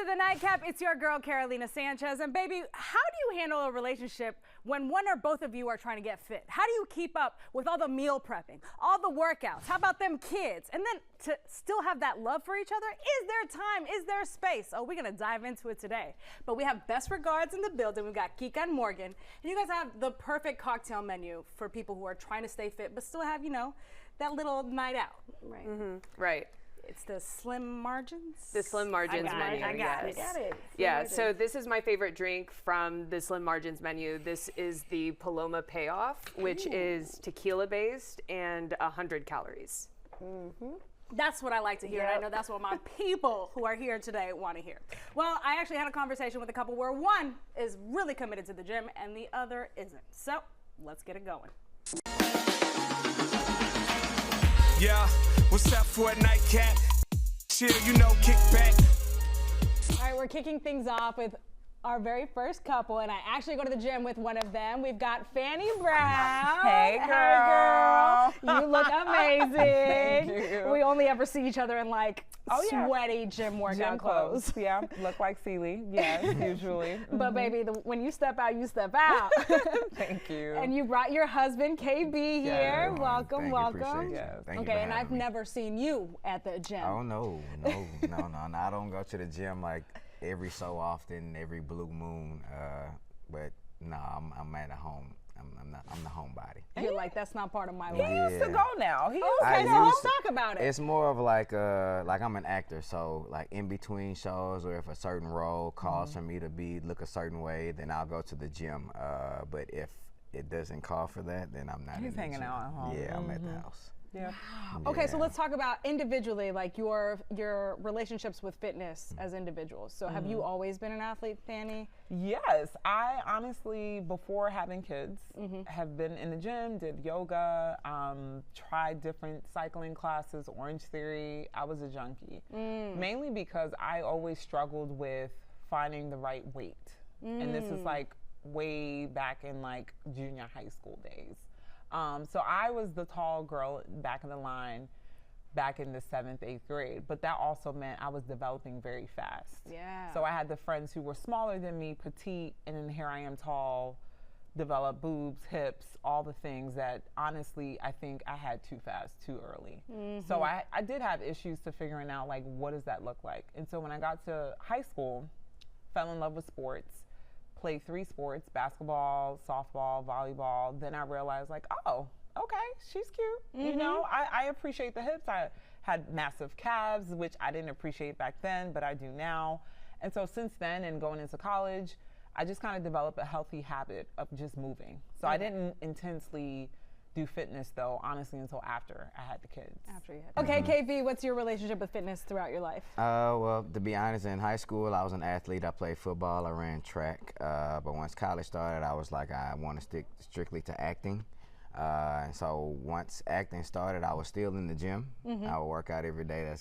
to the Nightcap. It's your girl, Carolina Sanchez. And baby, how do you handle a relationship when one or both of you are trying to get fit? How do you keep up with all the meal prepping, all the workouts? How about them kids? And then to still have that love for each other? Is there time? Is there space? Oh, we're going to dive into it today. But we have best regards in the building. We've got Kika and Morgan. And you guys have the perfect cocktail menu for people who are trying to stay fit, but still have, you know, that little night out. Right. Mm-hmm. Right. It's the Slim Margins? The Slim Margins menu. I got it. Yeah, so this is my favorite drink from the Slim Margins menu. This is the Paloma Payoff, which is tequila based and 100 calories. Mm-hmm. That's what I like to hear, and I know that's what my people who are here today want to hear. Well, I actually had a conversation with a couple where one is really committed to the gym and the other isn't. So let's get it going. Yeah, what's up for a nightcap? Chill, you know, kick back. All right, we're kicking things off with our very first couple, and I actually go to the gym with one of them. We've got Fanny Brown. Hey, girl. Hey, girl. You look amazing. Thank you. We only ever see each other in like sweaty gym workout clothes. Yeah, look like Celie. Yes, usually. But baby, when you step out, you step out. Thank you. And you brought your husband KB here. Welcome, Thank welcome. You, appreciate it. Thank you okay, for and I've having me. never seen you at the gym. Oh no. I don't go to the gym like every so often, every blue moon. But no, I'm at home. I'm the homebody. You're like, that's not part of my He life. used to go now. He used Okay, to so go. let's talk about it. It's more of like I'm an actor, so like in between shows, or if a certain role calls for me to look a certain way, then I'll go to the gym. But if it doesn't call for that, then I'm not. He's in the hanging gym. out at home. Yeah, I'm at the house. Yeah. Okay, so let's talk about individually, like your relationships with fitness as individuals. So have you always been an athlete, Fanny? Yes, I honestly, before having kids, have been in the gym, did yoga, tried different cycling classes, Orange Theory. I was a junkie, mainly because I always struggled with finding the right weight. And this is like way back in like junior high school days. So I was the tall girl back in the line back in the 7th, 8th grade, but that also meant I was developing very fast. Yeah. So I had the friends who were smaller than me, petite, and then here I am tall, developed boobs, hips, all the things that honestly I think I had too fast, too early. So I did have issues to figuring out like what does that look like. And so when I got to high school, fell in love with sports. Played 3 sports, basketball, softball, volleyball. Then I realized like, oh, okay, she's cute. You know, I appreciate the hips. I had massive calves, which I didn't appreciate back then, but I do now. And so since then and going into college, I just kind of developed a healthy habit of just moving. So I didn't intensely do fitness though, honestly, until after I had the kids. After you had Okay, KB, what's your relationship with fitness throughout your life? Well, to be honest, in high school, I was an athlete. I played football, I ran track. But once college started, I was like, I want to stick strictly to acting. And so once acting started, I was still in the gym. I would work out every day.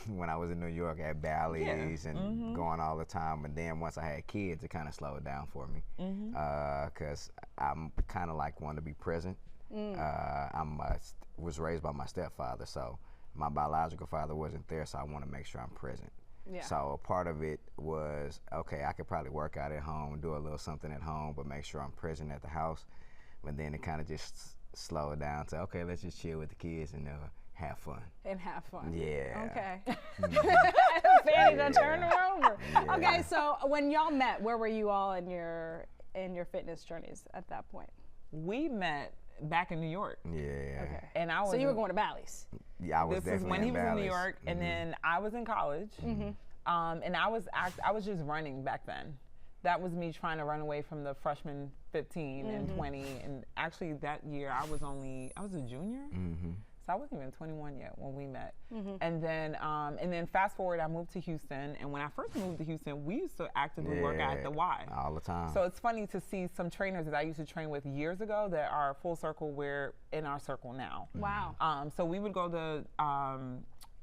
When I was in New York at Bally's and going all the time. But then once I had kids, it kind of slowed down for me. Because I'm kind of like one to be present. Was raised by my stepfather, so my biological father wasn't there, so I want to make sure I'm present. Yeah. So part of it was, okay, I could probably work out at home, do a little something at home, but make sure I'm present at the house. But then it kind of just slowed down to, okay, let's just chill with the kids and have fun. And have fun. Yeah. Okay. Fanny done turned her over. Yeah. Okay, so when y'all met, where were you all in your fitness journeys at that point? We met back in New York. Yeah. Okay. And I was. So you were going to Bally's. Yeah, I was This definitely is when he was in New Bally's. York, and then I was in college, and I was just running back then. That was me trying to run away from the freshman 15 and 20, and actually that year I was a junior, so I wasn't even 21 yet when we met. And then fast forward, I moved to Houston, and when I first moved to Houston, we used to actively work out at the Y all the time. So it's funny to see some trainers that I used to train with years ago that are full circle. We're in our circle now. Wow. So we would go to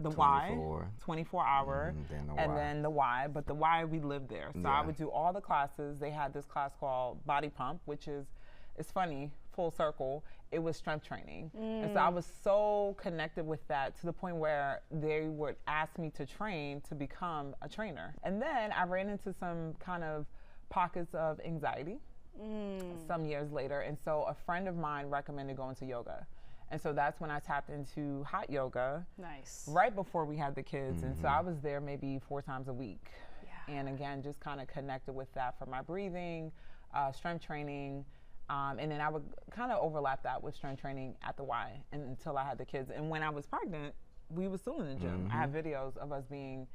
the Y, 24 hour, then the Y, but the Y, we lived there. So I would do all the classes. They had this class called Body Pump, which is, it's funny, full circle, it was strength training. And so I was so connected with that to the point where they would ask me to train to become a trainer. And then I ran into some kind of pockets of anxiety some years later. And so a friend of mine recommended going to yoga. And so that's when I tapped into hot yoga. Nice. Right before we had the kids. And so I was there maybe 4 times a week. Yeah. And again, just kind of connected with that for my breathing, strength training. And then I would kind of overlap that with strength training at the Y until I had the kids. And when I was pregnant, we were still in the gym. I have videos of us being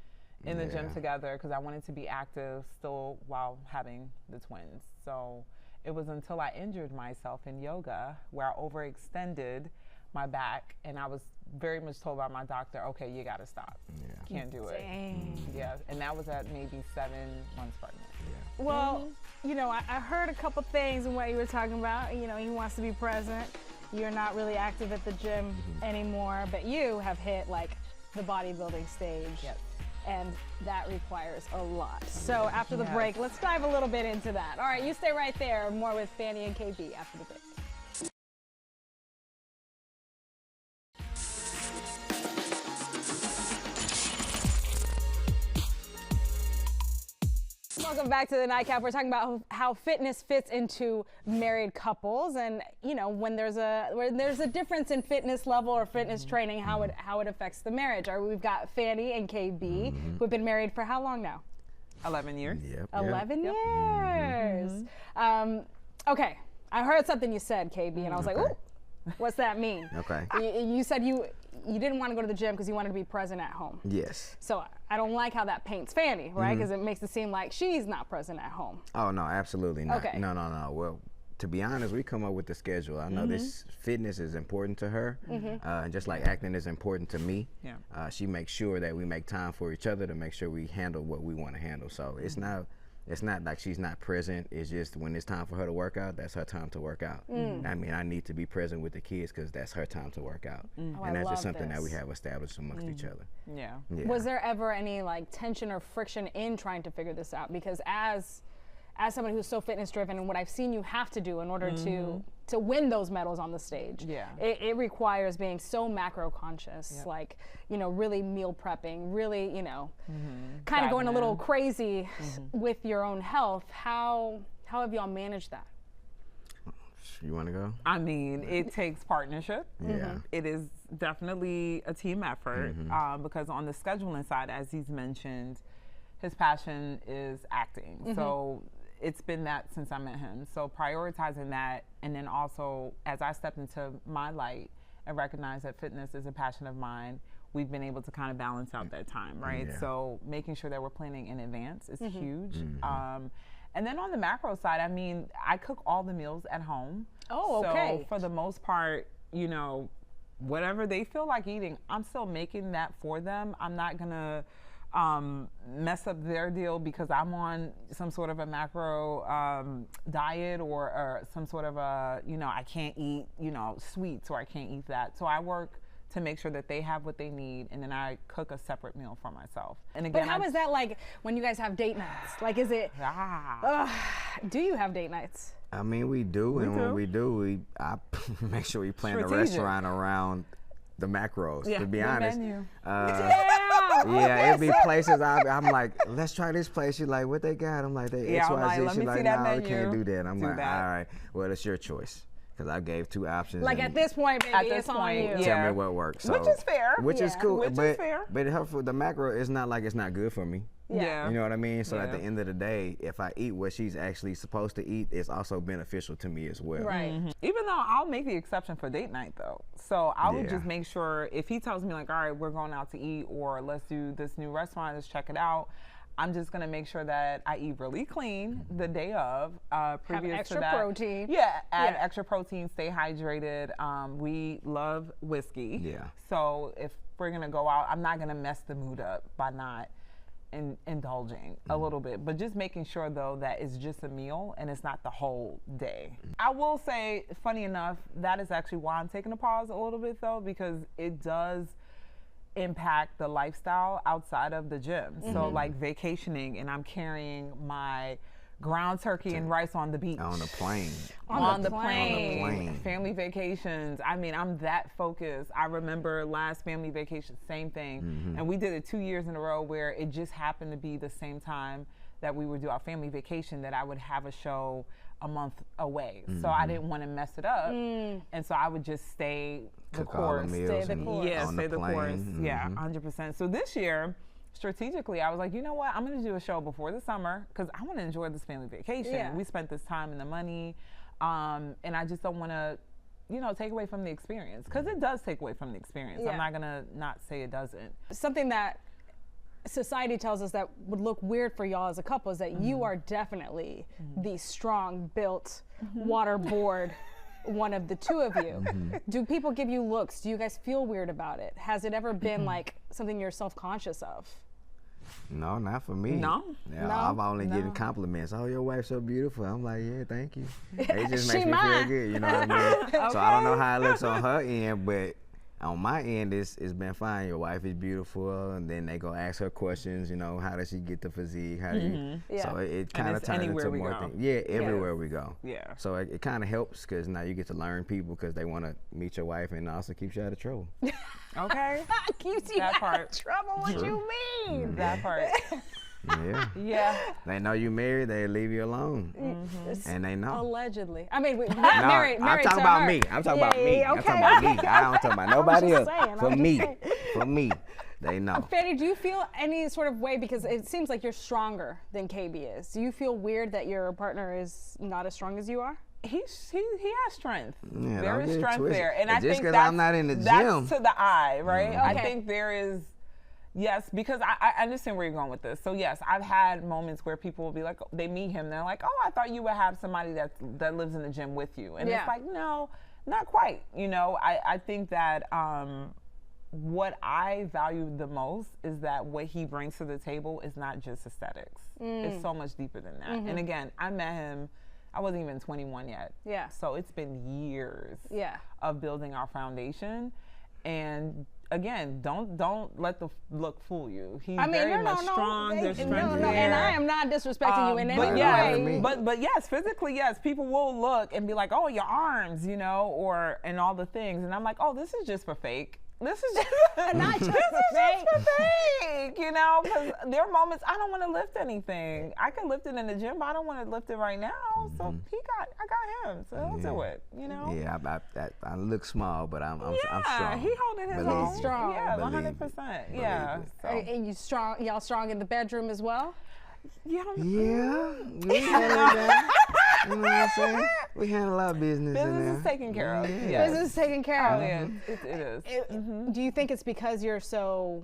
in the gym together because I wanted to be active still while having the twins. So it was until I injured myself in yoga where I overextended my back, and I was very much told by my doctor, okay, you got to stop. Can't do it. Dang. Yeah, and that was at maybe 7 months pregnant. Well, you know, I heard a couple things in what you were talking about. You know, he wants to be present. You're not really active at the gym anymore, but you have hit like the bodybuilding stage. Yes. And that requires a lot. So after the break, let's dive a little bit into that. All right, you stay right there. More with Fanny and KB after the break. Welcome back to the Nightcap. We're talking about how fitness fits into married couples, and you know when there's a difference in fitness level or fitness training, how it affects the marriage. We've got Fanny and KB who've been married for how long now? 11 years. 11 years. Okay, I heard something you said, KB, and I was like, ooh, what's that mean? Okay. You said you didn't want to go to the gym because you wanted to be present at home. Yes. So I don't like how that paints Fanny, right? Because it makes it seem like she's not present at home. Oh, no, absolutely not. Okay. No. Well, to be honest, we come up with the schedule. I know this fitness is important to her, and just like acting is important to me. Yeah. She makes sure that we make time for each other to make sure we handle what we want to handle. So it's not like she's not present. It's just when it's time for her to work out, that's her time to work out. I mean, I need to be present with the kids because that's her time to work out. Oh, And that's I just love something that we this. have established amongst each other. Yeah. Yeah. Was there ever any like tension or friction in trying to figure this out? Because as somebody who's so fitness driven, and what I've seen you have to do in order to win those medals on the stage, it requires being so macro conscious, like, you know, really meal prepping, really, you know, kind of going a little crazy with your own health. How have y'all managed that? You want to go? I mean, it takes partnership. Yeah. It is definitely a team effort because on the scheduling side, as he's mentioned, his passion is acting. So it's been that since I met him. So prioritizing that, and then also as I stepped into my light and recognized that fitness is a passion of mine, we've been able to kind of balance out that time, right? Yeah. So making sure that we're planning in advance is huge. And then on the macro side, I mean, I cook all the meals at home. Oh, okay. So for the most part, you know, whatever they feel like eating, I'm still making that for them. I'm not gonna mess up their deal because I'm on some sort of a macro diet or some sort of a, you know, I can't eat, you know, sweets or I can't eat that. So I work to make sure that they have what they need, and then I cook a separate meal for myself. And again, But how is that like when you guys have date nights? Like, is it, do you have date nights? I mean, we do, and when we do, I make sure we plan the Strategic. restaurant around the macros. To be the honest, menu. yeah, it'd be places I'm like, let's try this place. She's like, what they got? I'm like, they Yeah, I'm XYZ. like, let She's me like, see that no, we can't menu. do that. I'm Do like, that. all right, well, it's your choice. Because I gave 2 options. Like and at this point, baby, At this it's on point, you. yeah. tell me what works. So, Which is fair. Which is Yeah. cool. Which is but, fair. But the macro is not like it's not good for me. Yeah. You know what I mean? So at Yeah. the end of the day, if I eat what she's actually supposed to eat, it's also beneficial to me as well. Right. Even though I'll make the exception for date night though. So I would Yeah. just make sure if he tells me like, all right, we're going out to eat or let's do this new restaurant, let's check it out. I'm just gonna make sure that I eat really clean the day of. Previous extra to that, protein. Yeah, add Yeah. extra protein, stay hydrated. We love whiskey. Yeah. So if we're gonna go out, I'm not gonna mess the mood up by not indulging a little bit, but just making sure though that it's just a meal and it's not the whole day. I will say, funny enough, that is actually why I'm taking a pause a little bit though, because it does impact the lifestyle outside of the gym. So like vacationing and I'm carrying my ground turkey and rice on the beach. On the plane. On the plane. plane. Family vacations. I mean, I'm that focused. I remember last family vacation, same thing. And we did it 2 years in a row where it just happened to be the same time that we would do our family vacation that I would have a show a month away. So I didn't want to mess it up. And so I would just stay the Cook all the course. meals Stay the and course. Yeah, on stay the course. plane. Yeah, 100%. So this year, strategically, I was like, you know what? I'm going to do a show before the summer because I want to enjoy this family vacation. Yeah. We spent this time and the money, and I just don't want to, you know, take away from the experience because it does take away from the experience. Yeah. I'm not going to not say it doesn't. Something that society tells us that would look weird for y'all as a couple is that you are definitely the strong built waterboard one of the two of you. Do people give you looks? Do you guys feel weird about it? Has it ever been like something you're self-conscious of? No, not for me. No? Yeah, No? I'm only getting No. compliments. Oh, your wife's so beautiful. I'm like, yeah, thank you. It just She makes me mine. feel good, you know what I mean? So I don't know how it looks on her end, but on my end, it's been fine. Your wife is beautiful, and then they go ask her questions. You know, how does she get the physique? How do you? Yeah. So it And kind of it's turns anywhere into we more go. things. Yeah, everywhere we go. Yeah. So it kind of helps because now you get to learn people because they want to meet your wife and also keeps you out of trouble. Okay? Keeps you That out part. of trouble. What True. you mean? That part. Yeah. Yeah. They know you married, they leave you alone, Mm-hmm. and they know. Allegedly. I mean, not No, married. I'm Married talking to about her. me. I'm talking Yeah, about me. yeah, I'm okay. talking about me. I don't talk about nobody just else. saying, For I'm me. just saying. For me. They know. Fanny, do you feel any sort of way, because it seems like you're stronger than KB is. Do you feel weird that your partner is not as strong as you are? He has strength. Yeah, there don't is get it strength twisted. there, and And I just think 'cause that's, I'm not in the that's gym. to the eye, right? I Okay. think there is. Yes, because I understand where you're going with this. So yes, I've had moments where people will be like, they meet him, they're like, oh, I thought you would have somebody that lives in the gym with you, and Yeah. it's like, no, not quite. You know, I think that what I value the most is that what he brings to the table is not just aesthetics. It's so much deeper than that. And again, I met him. I wasn't even 21 yet. Yeah. So it's been years Yeah. of building our foundation. And again, don't let the look fool you. He's very much strong. There's strength no, there. and I am not disrespecting you in any but way. yes, but yes, physically, yes, people will look and be like, oh, your arms, you know, and all the things. And I'm like, oh, this is just for fake. This is just Not just this for is fake. just for fake, you know, because there are moments I don't want to lift anything. I can lift it in the gym, but I don't want to lift it right now. So I got him, so he'll do it, you know. Yeah, I look small, but I'm Yeah, strong. he holding his Believe own. me. Strong. Yeah, Believe 100%. me. Yeah. Believe So, And you strong? Y'all strong in the bedroom as well? yeah. Yeah, we handle that. You know what I'm saying? We handle our business in there. Business is taken care of. Yeah. Yes. Business is taken care Oh, of. yeah, it is. Do you think it's because you're so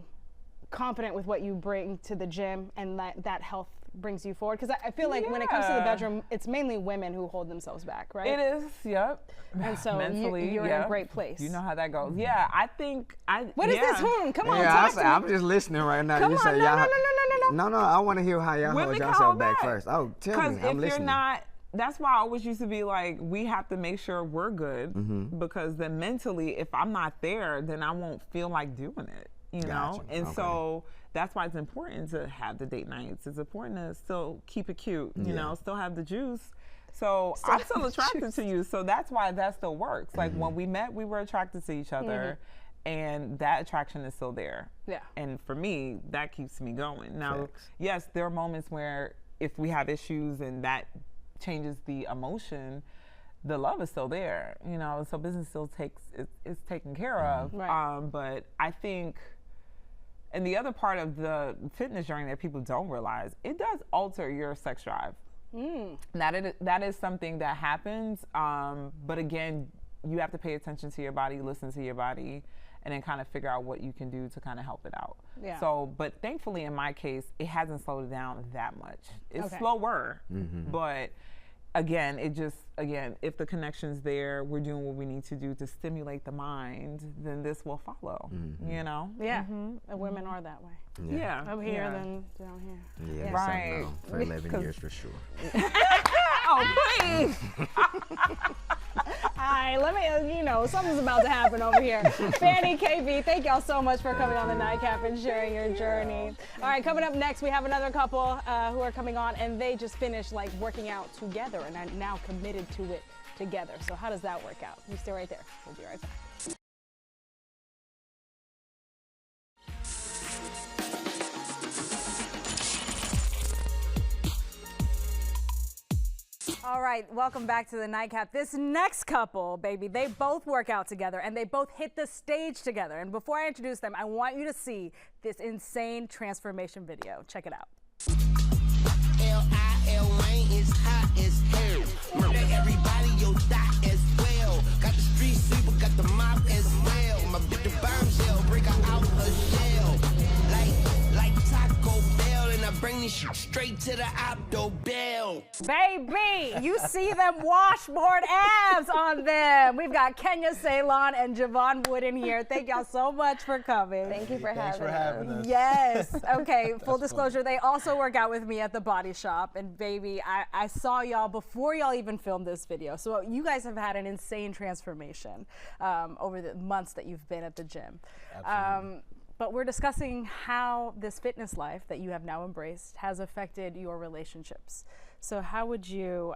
confident with what you bring to the gym and that health brings you forward? Because I feel like when it comes to the Yeah. bedroom, it's mainly women who hold themselves back, right? It is, yep. And so Mentally, you're in yeah. a great place. You know how that goes. Yeah, I think What is this? Come on, Yeah, talk to me. I'm just listening right now. Come you on, say no, y'all. no. No, I want to hear how y'all hold Women can yourself hold back back. first. Oh, tell Because me. if I'm listening. you're not, that's why I always used to be like, we have to make sure we're good, Mm-hmm. because then mentally, if I'm not there, then I won't feel like doing it, you know? Gotcha. And Okay. so that's why it's important to have the date nights. It's important to still keep it cute, you know, still have the juice. So I'm still attracted to you. So that's why that still works. Like when we met, we were attracted to each other. And that attraction is still there. Yeah. And for me, that keeps me going. Now, Facts. yes, there are moments where if we have issues and that changes the emotion, the love is still there, you know, so business still is taken care of. Right. But I think, and the other part of the fitness journey that people don't realize, it does alter your sex drive. That is something that happens. But again, you have to pay attention to your body, listen to your body, and then kind of figure out what you can do to kind of help it out. Yeah. So, but thankfully in my case, it hasn't slowed it down that much. It's Okay. slower, but again, if the connection's there, we're doing what we need to do to stimulate the mind, then this will follow, you know? Yeah. And women are that way. Yeah. Up here yeah. than down here. Yeah, Right. something for 11 years for sure. Oh, please. Hi, let me, something's about to happen over here. Fanny, KB, thank y'all so much for coming on the Nightcap and sharing your journey. All right, coming up next, we have another couple who are coming on, and they just finished working out together and are now committed to it together. So how does that work out? You stay right there. We'll be right back. All right, welcome back to the Nightcap. This next couple, baby, they both work out together and they both hit the stage together. And before I introduce them, I want you to see this insane transformation video. Check it out. L.I.L. Wayne is hot as hell. Murder everybody, you'll die as well. Got the street sweeper, got the mop as well. My bitch the bombshell, break her out her shell. Like Taco Bell, and I bring this shit straight to the Opto Bell. Baby, you see them washboard abs on them. We've got Kenya Ceylon and Javon Wood in here. Thank y'all so much for coming. Thank you for Thanks having for having us. Yes. Okay. Full disclosure, they also work out with me at the body shop. And baby, I saw y'all before y'all even filmed this video. So you guys have had an insane transformation over the months that you've been at the gym. Absolutely. But we're discussing how this fitness life that you have now embraced has affected your relationships. So how would you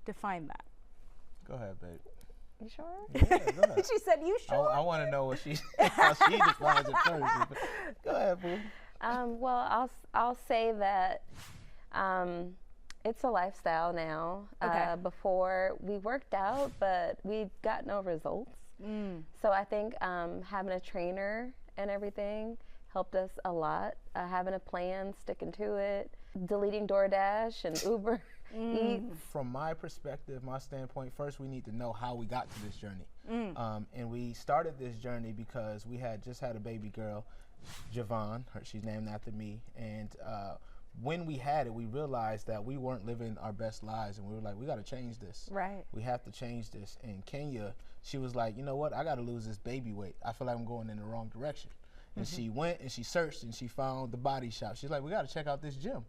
define that? Go ahead, babe. You sure? Yeah, go ahead. She said, "You sure?" I want to know what how she defines it first. Go ahead, boo. Well, I'll say that it's a lifestyle now. Okay. Before we worked out, but we got no results. So I think having a trainer and everything helped us a lot. Having a plan, sticking to it, deleting DoorDash and Uber Eats. From my perspective, my standpoint, first we need to know how we got to this journey. And we started this journey because we had just had a baby girl, Javon. She's named after me. And when we had it, we realized that we weren't living our best lives, and we were like, we got to change this. Right. We have to change this. And Kenya, she was like, you know what? I got to lose this baby weight. I feel like I'm going in the wrong direction. And she went and she searched and she found the body shop. She's like, we got to check out this gym.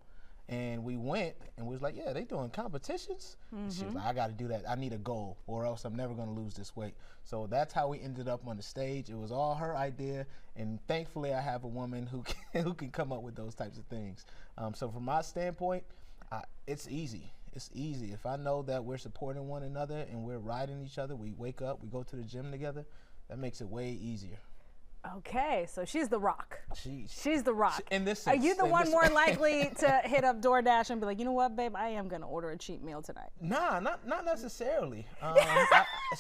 And we went and we was like, yeah, they doing competitions. She was like, I got to do that. I need a goal or else I'm never going to lose this weight. So that's how we ended up on the stage. It was all her idea. And thankfully I have a woman who can come up with those types of things. So from my standpoint, it's easy. It's easy. If I know that we're supporting one another and we're riding each other, we wake up, we go to the gym together, that makes it way easier. Okay, so she's the rock. She's the rock. In this Are sense, you the in one this- more likely to hit up DoorDash and be like, you know what, babe, I am going to order a cheat meal tonight? Nah, not necessarily.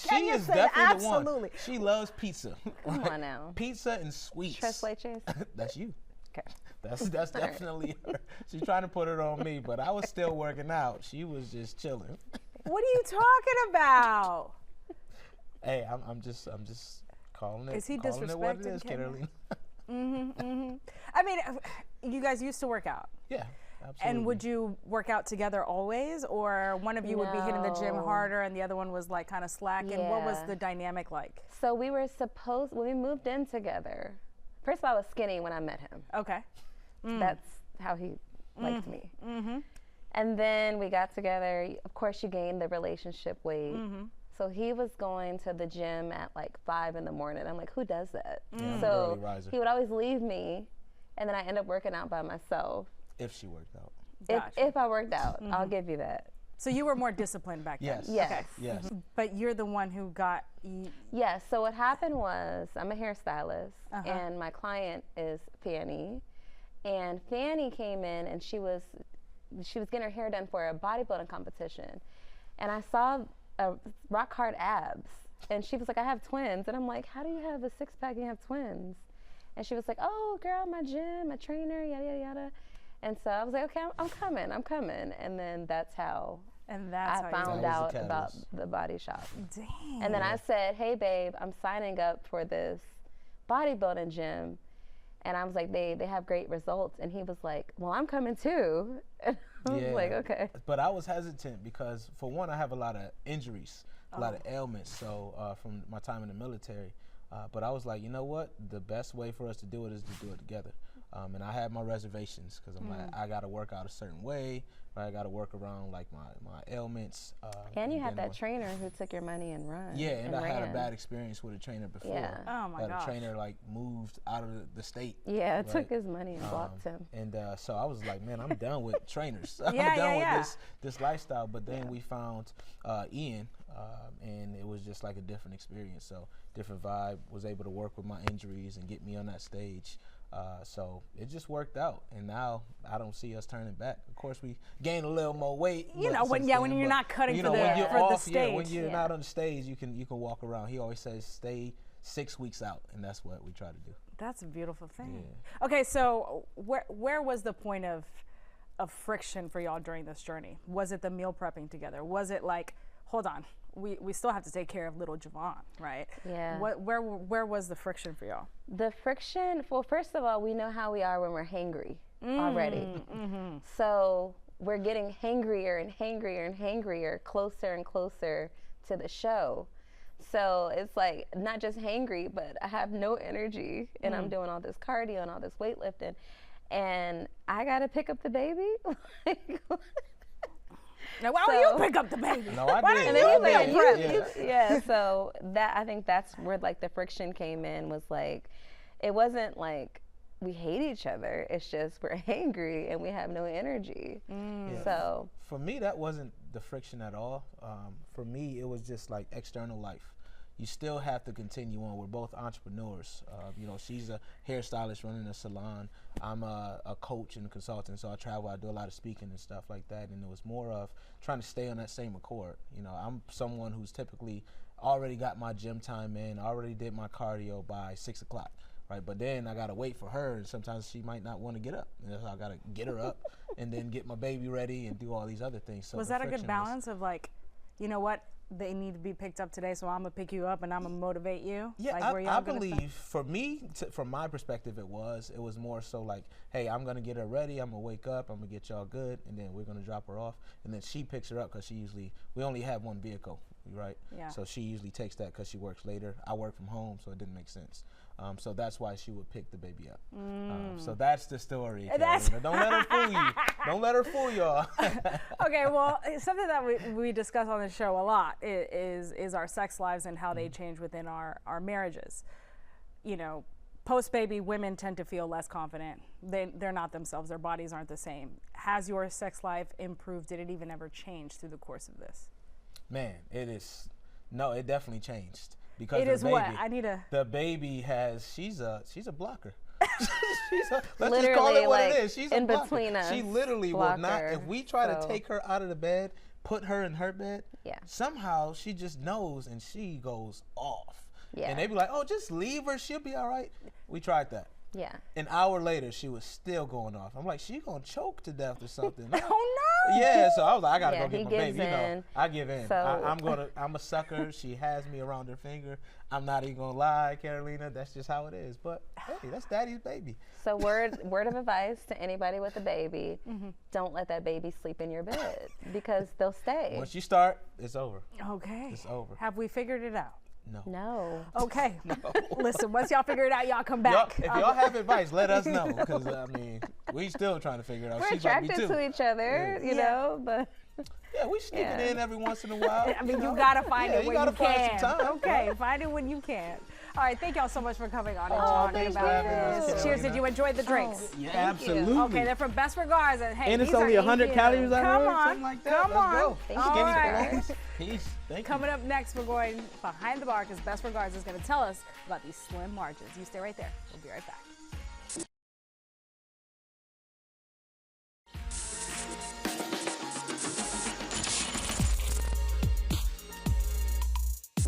She Kenya is said definitely the absolutely. one. She loves pizza. Come on now. Pizza and sweets. Tres leches? That's you. Okay. That's definitely her. She's trying to put it on me, but I was still working out. She was just chilling. What are you talking about? Hey, I'm just calling it. Is he calling it what it disrespecting is, Kenya? Carolina. I mean, you guys used to work out. Yeah, absolutely. And would you work out together always, or one of you would be hitting the gym No. harder and the other one was like kind of slacking? What was Yeah. the dynamic like? So we were supposed, when we moved in together, first of all, I was skinny when I met him. Okay. That's how he liked me. And then we got together. Of course, you gain the relationship weight. So he was going to the gym at like 5 in the morning. I'm like, who does that? Yeah, I'm an So early riser. he would always leave me, and then I end up working out by myself. If she worked out. Gotcha. If I worked out, I'll give you that. So you were more disciplined back then? Yes. Yes. Okay. Yes. But you're the one who got. Yes. So what happened was, I'm a hairstylist, and my client is Fanny, and Fanny came in, and she was getting her hair done for a bodybuilding competition, and I saw rock hard abs, and she was like, I have twins, and I'm like, how do you have a six-pack and you have twins? And she was like, oh girl, my gym, my trainer, yada yada yada. And so I was like, okay, I'm coming. And then that's how And that's I how found That was the out about catalyst. the body shop. Dang. And then I said, hey babe, I'm signing up for this bodybuilding gym. And I was like, they have great results. And he was like, well, I'm coming too. And I was like, okay. But I was hesitant because, for one, I have a lot of injuries, a lot of ailments. So from my time in the military, but I was like, you know what? The best way for us to do it is to do it together. And I had my reservations because I'm like, I got to work out a certain way. Right? I got to work around like my ailments. And you had that trainer who took your money and run. Yeah, and I had a ran. bad experience with a trainer before. Yeah. Oh my gosh. The trainer like moved out of the state. Yeah, right? took his money and blocked him. And so I was like, man, I'm done with trainers. I'm Yeah, done yeah, with this lifestyle. But then we found Ian, and it was just like a different experience. So different vibe. Was able to work with my injuries and get me on that stage. So it just worked out, and now I don't see us turning back. Of course, we gained a little more weight. You know, when you're not cutting you for know, the when you're for off, the stage. Yeah, when you're not on the stage, you can walk around. He always says, stay 6 weeks out, and that's what we try to do. That's a beautiful thing. Yeah. Okay, so where was the point of friction for y'all during this journey? Was it the meal prepping together? Was it like, hold on, we still have to take care of little Javon, right? Yeah. Where was the friction for y'all? The friction, well, first of all, we know how we are when we're hangry already. So we're getting hangrier and hangrier and hangrier, closer and closer to the show. So it's like not just hangry, but I have no energy, and I'm doing all this cardio and all this weightlifting, and I gotta pick up the baby. Now, why don't you pick up the baby? No, I Why did. don't I you did. prep? Yeah, so that, I think that's where like the friction came in, was like, it wasn't like we hate each other, it's just we're angry and we have no energy. Yeah. So for me, that wasn't the friction at all. For me, it was just like external life. You still have to continue on. We're both entrepreneurs. You know, she's a hairstylist running a salon. I'm a coach and a consultant, so I travel. I do a lot of speaking and stuff like that. And it was more of trying to stay on that same accord. You know, I'm someone who's typically already got my gym time in, already did my cardio by 6 o'clock. Right, but then I gotta wait for her, and sometimes she might not want to get up. And so I gotta get her up, and then get my baby ready and do all these other things. So Was that a good balance of like, you know what, they need to be picked up today, so I'm gonna pick you up and I'm gonna motivate you? Yeah, like, I believe for me, from my perspective, it was more so like, hey, I'm gonna get her ready, I'm gonna wake up, I'm gonna get y'all good, and then we're gonna drop her off, and then she picks her up because we only have one vehicle, right? Yeah. So she usually takes that because she works later. I work from home, so it didn't make sense. So that's why she would pick the baby up. So that's the story. Don't let her fool you. Don't let her fool y'all. Okay, well, something that we discuss on the show a lot is our sex lives and how they change within our marriages. You know, post-baby, women tend to feel less confident. They're not themselves. Their bodies aren't the same. Has your sex life improved? Did it even ever change through the course of this? Man, it definitely changed. Because it is baby, what? I need a... The baby she's a blocker. Let's literally, just call it what like, it is. She's in a blocker. between us, She literally will not, if we try to so. take her out of the bed, put her in her bed, Yeah. somehow she just knows and she goes off. Yeah. And they be like, oh, just leave her, she'll be all right. We tried that. Yeah. An hour later, she was still going off. I'm like, she gonna choke to death or something. Oh no! Yeah, so I was like, I gotta Yeah, go get he my gives baby. You know, in. I give in. So- I'm a sucker. She has me around her finger. I'm not even gonna lie, Carolina. That's just how it is. But hey, that's daddy's baby. So word of advice to anybody with a baby, don't let that baby sleep in your bed because they'll stay. Once you start, it's over. Okay. It's over. Have we figured it out? No. No. Okay. Listen, once y'all figure it out, y'all come back. If y'all have advice, let us know. Because, I mean, we still trying to figure it out. We're She might be attracted too. to each other, you know, but Yeah, we sneak it in every once in a while. I mean, you gotta find it you when gotta you find can. some time. Okay, find it when you can. All right, thank y'all so much for coming on and Oh, talking thanks for about having us, this. Cheers, Carolina. did you enjoy the drinks? Yeah, Thank you. absolutely. Okay, they're from Best Regards, and hey, And it's these only are 100 easy. calories, I Come heard, on, something like that. come Let's on. go. Thank All you. right. Peace. Thank you. Coming up next, we're going behind the bar because Best Regards is going to tell us about these slim margins. You stay right there. We'll be right back.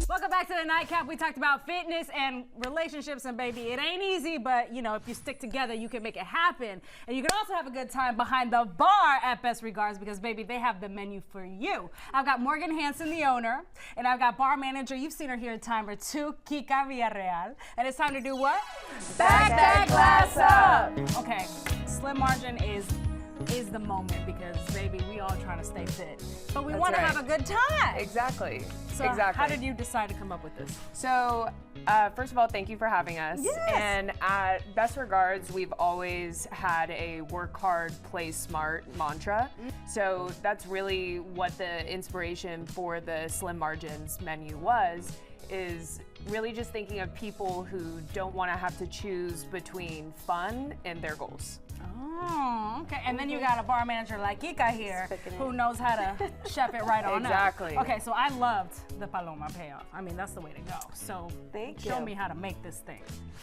Welcome back to the Nightcap. We talked about fitness and relationships, and baby, it ain't easy, but you know, if you stick together, you can make it happen. And you can also have a good time behind the bar at Best Regards because baby, they have the menu for you. I've got Morgan Hansen, the owner, and I've got bar manager, you've seen her here a time or two, Kika Villarreal. And it's time to do what? Back that glass up. Okay, slim margin is is the moment because, baby, we all trying to stay fit. But we That's want to right. have a good time. Exactly. So exactly. how did you decide to come up with this? So, first of all, thank you for having us. Yes. And at Best Regards, we've always had a work hard, play smart mantra. So that's really what the inspiration for the Slim Margins menu was, is really just thinking of people who don't want to have to choose between fun and their goals. Oh, okay. And then you got a bar manager like Kika here who knows how to chef it right on up. Exactly. Okay, so I loved the Paloma payoff. I mean, that's the way to go. So Thank show you. me how to make this thing.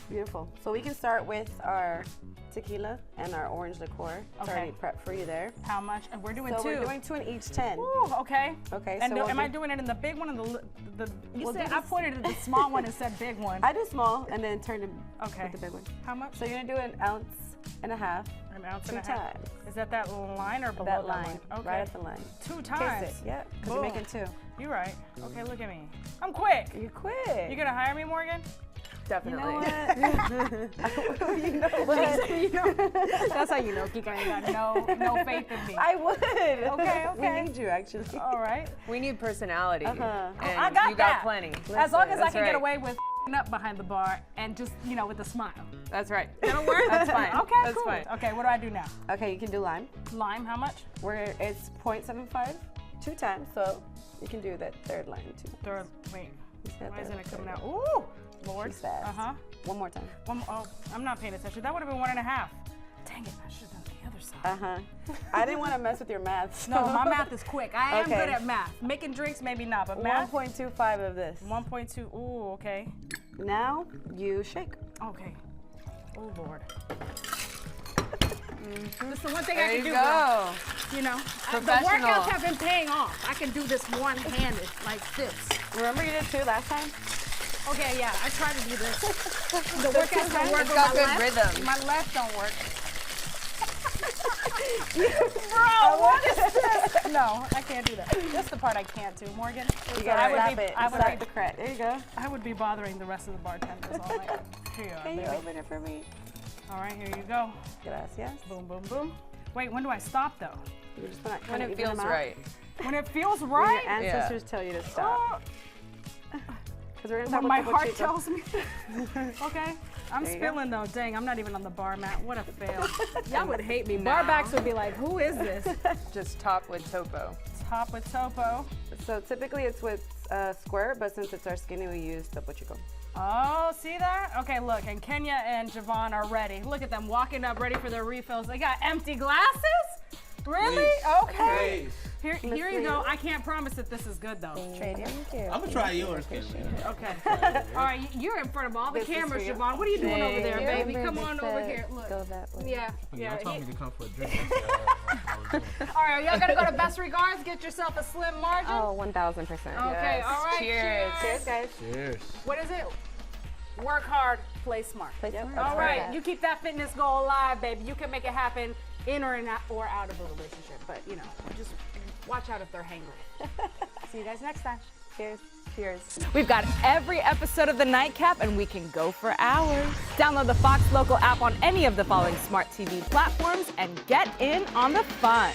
Beautiful. So we can start with our tequila and our orange liqueur. It's Okay. already prepped for you there. How much? And we're doing So 2. we're doing 2 in each 10. Ooh, okay. Okay, And so we'll am I do- doing it in the big one or the you We'll said do I this- pointed at the small one and said big one. I do small and then turn to Okay. the big one. How much? So you're gonna do 1.5 ounces. An ounce and a 2 half. times. Is that line or below That line. Okay. Right at the line. 2 times. Taste it. Yeah, because Boom. you're making 2. You're right. Okay, look at me. I'm quick. You quit. You gonna hire me, Morgan? Definitely. You know what? You know, that's how you know Kika ain't got no faith in me. I would. Okay. We need you actually. All right. We need personality. Uh-huh. And I got you that. got plenty. As long as I That's can get right. away with up behind the bar and just, with a smile. That's right. That'll work? That's fine. Okay, That's cool. fine. Okay, what do I do now? Okay, you can do lime. Lime, how much? Where it's 0.75 2 times, so you can do that third line too. Third, wait. said Why isn't that. it coming out? Ooh, Lord. She's fast. Uh-huh. One more time. Oh, I'm not paying attention. That would have been 1.5. Dang it, I should have done the other side. I didn't want to mess with your math. So. No, my math is quick. I am Okay. good at math. Making drinks, maybe not, but math. 1.25 of this. 1.2. Ooh, okay. Now you shake. Okay. Oh, Lord. This is the one thing I There can you do. go. Girl. The Professional. workouts have been paying off. I can do this one-handed, like this. Remember you did 2 last time? Okay, yeah, I try to do this. The workouts don't work. It's but got my good left, rhythm. My left don't work. Bro, what is this? No, I can't do that. That's the part I can't do, Morgan. You gotta slap it. I Slap would the be, crack. There you go. I would be bothering the rest of the bartenders all night. Here you are, Can you baby. open it for me? All right, here you go. Gracias. Boom, boom, boom. Wait, when do I stop though? You just want to When it feels right. When it feels When right? your ancestors tell you to stop. Oh, Because we're gonna talk when my about heart Chico. tells me. Okay. I'm There you go. spilling though. Dang, I'm not even on the bar mat. What a fail. Y'all would hate me. Bar backs would be like, who is this? Just top with topo. Top with topo. So typically it's with square, but since it's our skinny, we use Topo Chico. Oh, see that? Okay, look, and Kenya and Javon are ready. Look at them walking up, ready for their refills. They got empty glasses? Really? Okay. Here you go. I can't promise that this is good though. Trade you. I'm gonna try yours, Kim. Okay. All right, you're in front of all the This is cameras, for you. Javon. What are you doing over there, Thank baby? you. Come on over here. Look. Go that way. Yeah. Y'all told me to come for a drink. All right, y'all gotta go to Best Regards. Get yourself a slim margin. Oh, 1000%. Okay. Yes. All right. Cheers. Cheers, guys. Cheers. What is it? Work hard, play smart. Play smart. All right, you keep that fitness goal alive, baby. You can make it happen in or out of a relationship. But just watch out if they're hangry. See you guys next time. Cheers. Cheers. We've got every episode of the Nightcap, and we can go for hours. Download the Fox Local app on any of the following smart TV platforms and get in on the fun.